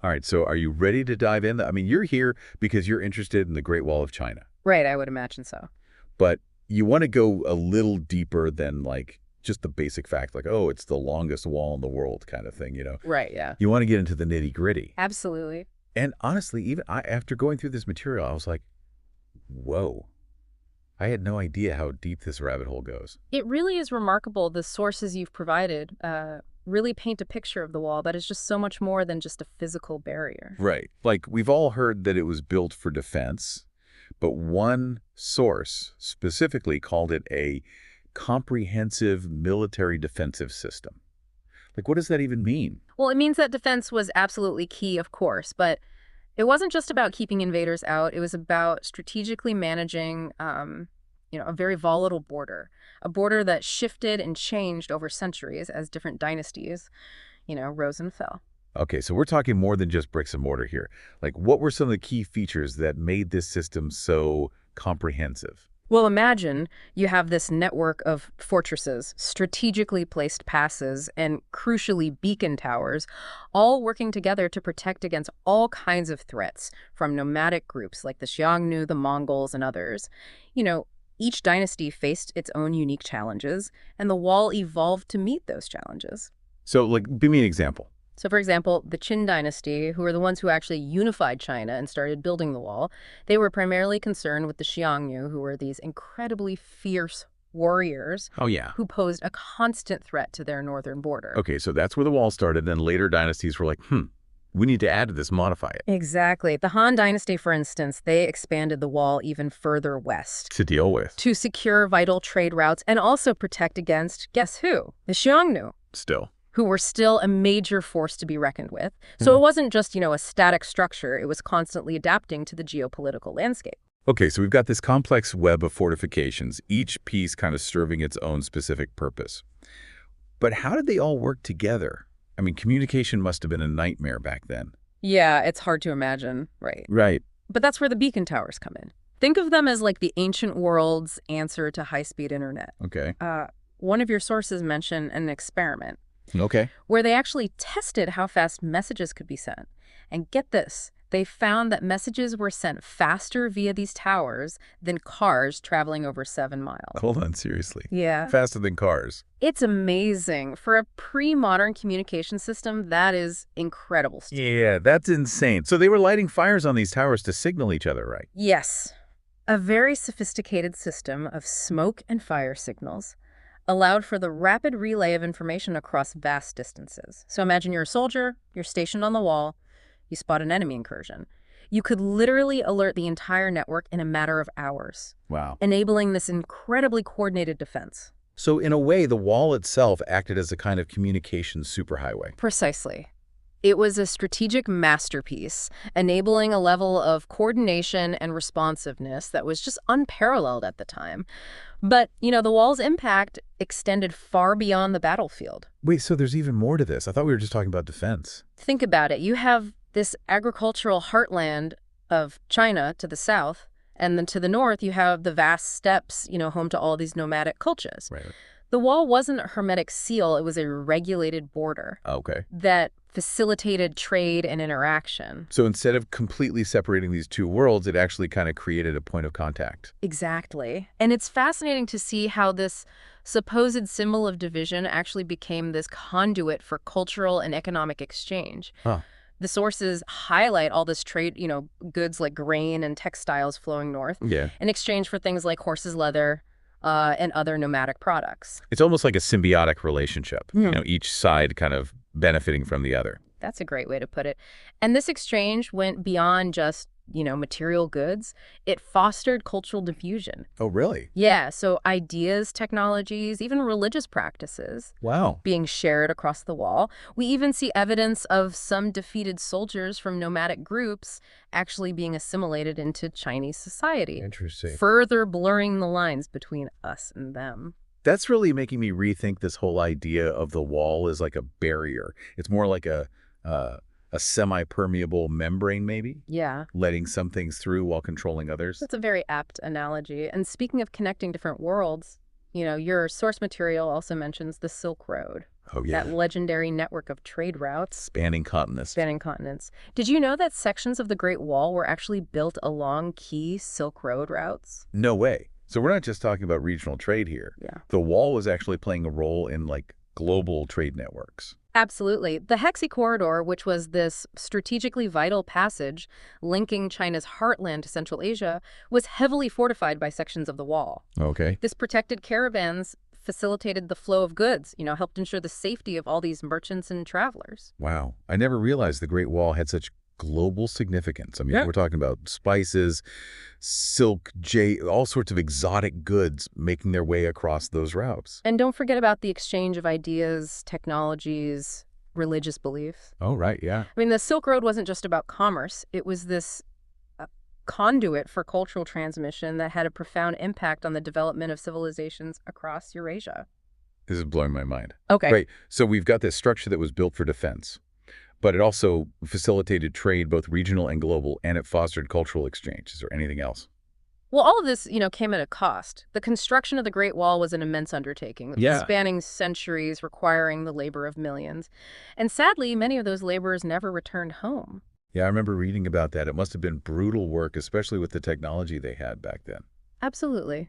All right, so are you ready to dive in? I mean, you're here because you're interested in the Great Wall of China, Right, I would imagine so. but you want to go a little deeper than like just the basic fact, like, oh, it's the longest wall in the world kind of thing. Right, yeah. You want to get into the nitty-gritty. Absolutely. And honestly, even after going through this material, I was like, whoa, I had no idea how deep this rabbit hole goes. It really is remarkable the sources you've provided really paint a picture of the wall that is just so much more than just a physical barrier. Right. Like, we've all heard that it was built for defense, but one source specifically called it a comprehensive military defensive system. Like, what does that even mean? Well, it means that defense was absolutely key, of course, but it wasn't just about keeping invaders out. It was about strategically managing, a very volatile border, a border that shifted and changed over centuries as different dynasties, rose and fell. Okay, so we're talking more than just bricks and mortar here. Like, what were some of the key features that made this system so comprehensive? Well, imagine you have this network of fortresses, strategically placed passes, and crucially beacon towers, all working together to protect against all kinds of threats from nomadic groups like the Xiongnu, the Mongols, and others. Each dynasty faced its own unique challenges, and the wall evolved to meet those challenges. So, like, give me an example. So, for example, the Qin Dynasty, who are the ones who actually unified China and started building the wall, they were primarily concerned with the Xiongnu, who were these incredibly fierce warriors Oh, yeah. who posed a constant threat to their northern border. Okay, so that's where the wall started. Then later dynasties were like, we need to add to this, modify it. Exactly. The Han Dynasty, for instance, they expanded the wall even further west To deal with. to secure vital trade routes and also protect against, guess who? The Xiongnu, Still. who were still a major force to be reckoned with. So it wasn't just, a static structure. It was constantly adapting to the geopolitical landscape. Okay, so we've got this complex web of fortifications, each piece kind of serving its own specific purpose. But how did they all work together? I mean, communication must have been a nightmare back then. Yeah, it's hard to imagine, right? Right. But that's where the beacon towers come in. Think of them as like the ancient world's answer to high-speed internet. Okay. One of your sources mentioned an experiment Okay. where they actually tested how fast messages could be sent. And get this, they found that messages were sent faster via these towers than cars traveling over 7 miles. Hold on, seriously. Yeah. Faster than cars. It's amazing. For a pre-modern communication system, that is incredible stuff. Yeah, that's insane. So they were lighting fires on these towers to signal each other, right? Yes. A very sophisticated system of smoke and fire signals allowed for the rapid relay of information across vast distances. So imagine you're a soldier, you're stationed on the wall, you spot an enemy incursion. You could literally alert the entire network in a matter of hours, Wow. enabling this incredibly coordinated defense. So in a way, the wall itself acted as a kind of communication superhighway. Precisely. It was a strategic masterpiece, enabling a level of coordination and responsiveness that was just unparalleled at the time. But, the wall's impact extended far beyond the battlefield. Wait, so there's even more to this. I thought we were just talking about defense. Think about it. You have this agricultural heartland of China to the south, and then to the north, you have the vast steppes, home to all these nomadic cultures. Right. The wall wasn't a hermetic seal. It was a regulated border Okay. that facilitated trade and interaction. So instead of completely separating these two worlds, it actually kind of created a point of contact. Exactly. And it's fascinating to see how this supposed symbol of division actually became this conduit for cultural and economic exchange. Huh. The sources highlight all this trade, goods like grain and textiles flowing north Yeah. in exchange for things like horses' leather and other nomadic products. It's almost like a symbiotic relationship, each side kind of benefiting from the other. That's a great way to put it. And this exchange went beyond just, material goods. It fostered cultural diffusion. Oh, really? Yeah, so ideas, technologies, even religious practices Wow. being shared across the wall. We even see evidence of some defeated soldiers from nomadic groups actually being assimilated into Chinese society, Interesting. further blurring the lines between us and them. That's really making me rethink this whole idea of the wall as like a barrier. It's more like a semi-permeable membrane, maybe? Yeah. Letting some things through while controlling others. That's a very apt analogy. And speaking of connecting different worlds, your source material also mentions the Silk Road. Oh, that yeah. legendary network of trade routes Spanning continents. spanning continents. Did you know that sections of the Great Wall were actually built along key Silk Road routes? No way. So we're not just talking about regional trade here. Yeah. The wall was actually playing a role in, like, global trade networks. Absolutely. The Hexi Corridor, which was this strategically vital passage linking China's heartland to Central Asia, was heavily fortified by sections of the wall. Okay. This protected caravans, facilitated the flow of goods, helped ensure the safety of all these merchants and travelers. Wow. I never realized the Great Wall had such global significance. I mean, Yeah. we're talking about spices, silk, jade, all sorts of exotic goods making their way across those routes. And don't forget about the exchange of ideas, technologies, religious beliefs. Oh, right, yeah. I mean, the Silk Road wasn't just about commerce. It was this conduit for cultural transmission that had a profound impact on the development of civilizations across Eurasia. This is blowing my mind. Okay. Right, so we've got this structure that was built for defense, but it also facilitated trade, both regional and global, and it fostered cultural exchange. Is there anything else? Well, all of this, came at a cost. The construction of the Great Wall was an immense undertaking, Yeah. spanning centuries, requiring the labor of millions. And sadly, many of those laborers never returned home. Yeah, I remember reading about that. It must have been brutal work, especially with the technology they had back then. Absolutely.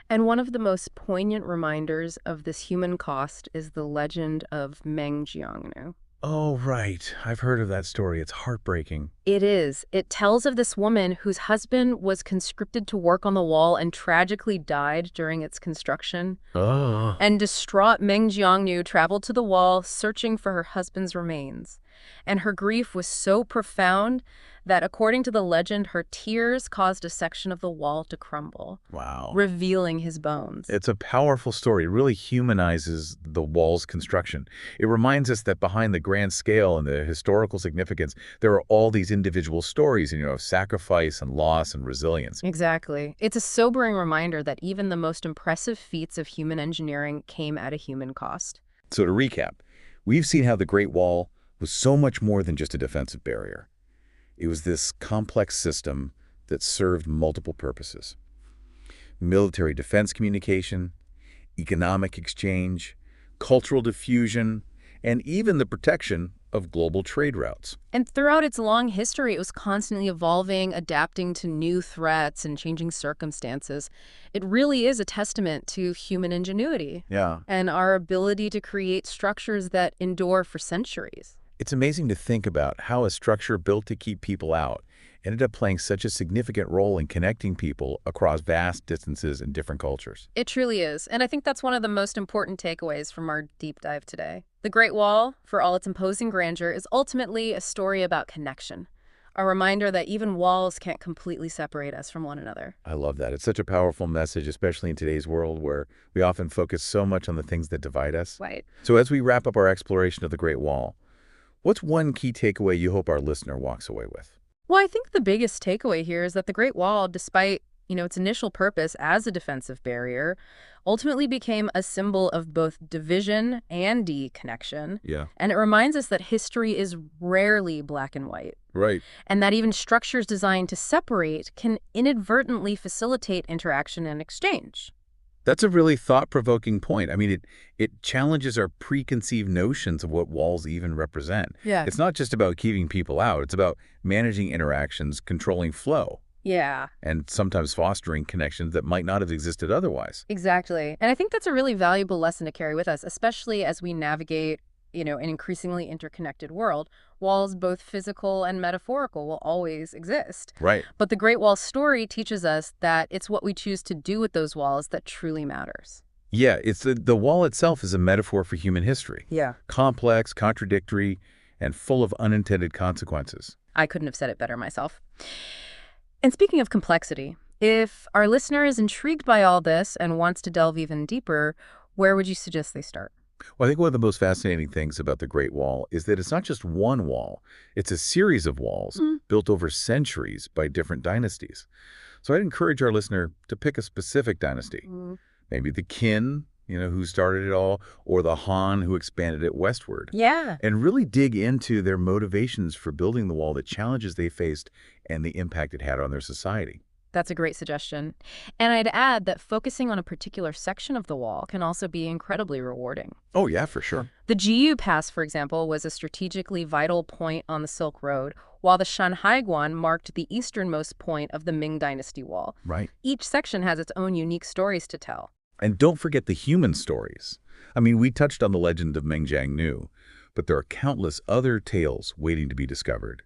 And one of the most poignant reminders of this human cost is the legend of Meng Jiangnu. Oh, right. I've heard of that story. It's heartbreaking. It is. It tells of this woman whose husband was conscripted to work on the wall and tragically died during its construction. Oh. And distraught Meng Jiangnu traveled to the wall searching for her husband's remains. And her grief was so profound that, according to the legend, her tears caused a section of the wall to crumble, Wow. revealing his bones. It's a powerful story. It really humanizes the wall's construction. It reminds us that behind the grand scale and the historical significance, there are all these individual stories, of sacrifice and loss and resilience. Exactly. It's a sobering reminder that even the most impressive feats of human engineering came at a human cost. So to recap, we've seen how the Great Wall was so much more than just a defensive barrier. It was this complex system that served multiple purposes: military defense communication, economic exchange, cultural diffusion, and even the protection of global trade routes. And throughout its long history, it was constantly evolving, adapting to new threats and changing circumstances. It really is a testament to human ingenuity Yeah. and our ability to create structures that endure for centuries. It's amazing to think about how a structure built to keep people out ended up playing such a significant role in connecting people across vast distances and different cultures. It truly is. And I think that's one of the most important takeaways from our deep dive today. The Great Wall, for all its imposing grandeur, is ultimately a story about connection. A reminder that even walls can't completely separate us from one another. I love that. It's such a powerful message, especially in today's world where we often focus so much on the things that divide us. Right. So as we wrap up our exploration of the Great Wall, what's one key takeaway you hope our listener walks away with? Well, I think the biggest takeaway here is that the Great Wall, despite, its initial purpose as a defensive barrier, ultimately became a symbol of both division and connection. Yeah. And it reminds us that history is rarely black and white, Right. and that even structures designed to separate can inadvertently facilitate interaction and exchange. That's a really thought-provoking point. I mean, it challenges our preconceived notions of what walls even represent. Yeah. It's not just about keeping people out. It's about managing interactions, controlling flow, Yeah, and sometimes fostering connections that might not have existed otherwise. exactly. And I think that's a really valuable lesson to carry with us, especially as we navigate, an increasingly interconnected world. Walls, both physical and metaphorical, will always exist. Right. But the Great Wall story teaches us that it's what we choose to do with those walls that truly matters. Yeah, it's the wall itself is a metaphor for human history. Yeah. Complex, contradictory, and full of unintended consequences. I couldn't have said it better myself. And speaking of complexity, if our listener is intrigued by all this and wants to delve even deeper, where would you suggest they start? Well, I think one of the most fascinating things about the Great Wall is that it's not just one wall. It's a series of walls built over centuries by different dynasties. So I'd encourage our listener to pick a specific dynasty. Maybe the Qin, who started it all, or the Han, who expanded it westward. Yeah. And really dig into their motivations for building the wall, the challenges they faced, and the impact it had on their society. That's a great suggestion. And I'd add that focusing on a particular section of the wall can also be incredibly rewarding. Oh, yeah, for sure. The Jiyu Pass, for example, was a strategically vital point on the Silk Road, while the Shanhaiguan marked the easternmost point of the Ming Dynasty wall. Right. Each section has its own unique stories to tell. And don't forget the human stories. I mean, we touched on the legend of Meng Jiannu, but there are countless other tales waiting to be discovered.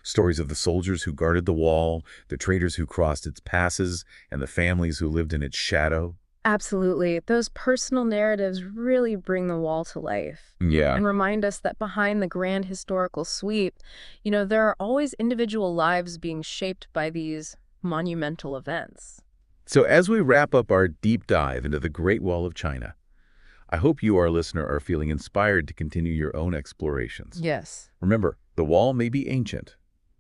Stories of the soldiers who guarded the wall, the traders who crossed its passes, and the families who lived in its shadow. Absolutely. Those personal narratives really bring the wall to life Yeah. and remind us that behind the grand historical sweep, there are always individual lives being shaped by these monumental events. So as we wrap up our deep dive into the Great Wall of China, I hope you, our listener, are feeling inspired to continue your own explorations. Yes. Remember, the wall may be ancient,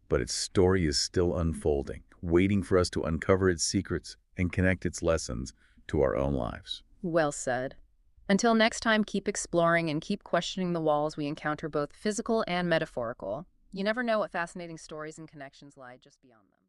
but its story is still unfolding, waiting for us to uncover its secrets and connect its lessons to our own lives. Well said. Until next time, keep exploring and keep questioning the walls we encounter, both physical and metaphorical. You never know what fascinating stories and connections lie just beyond them.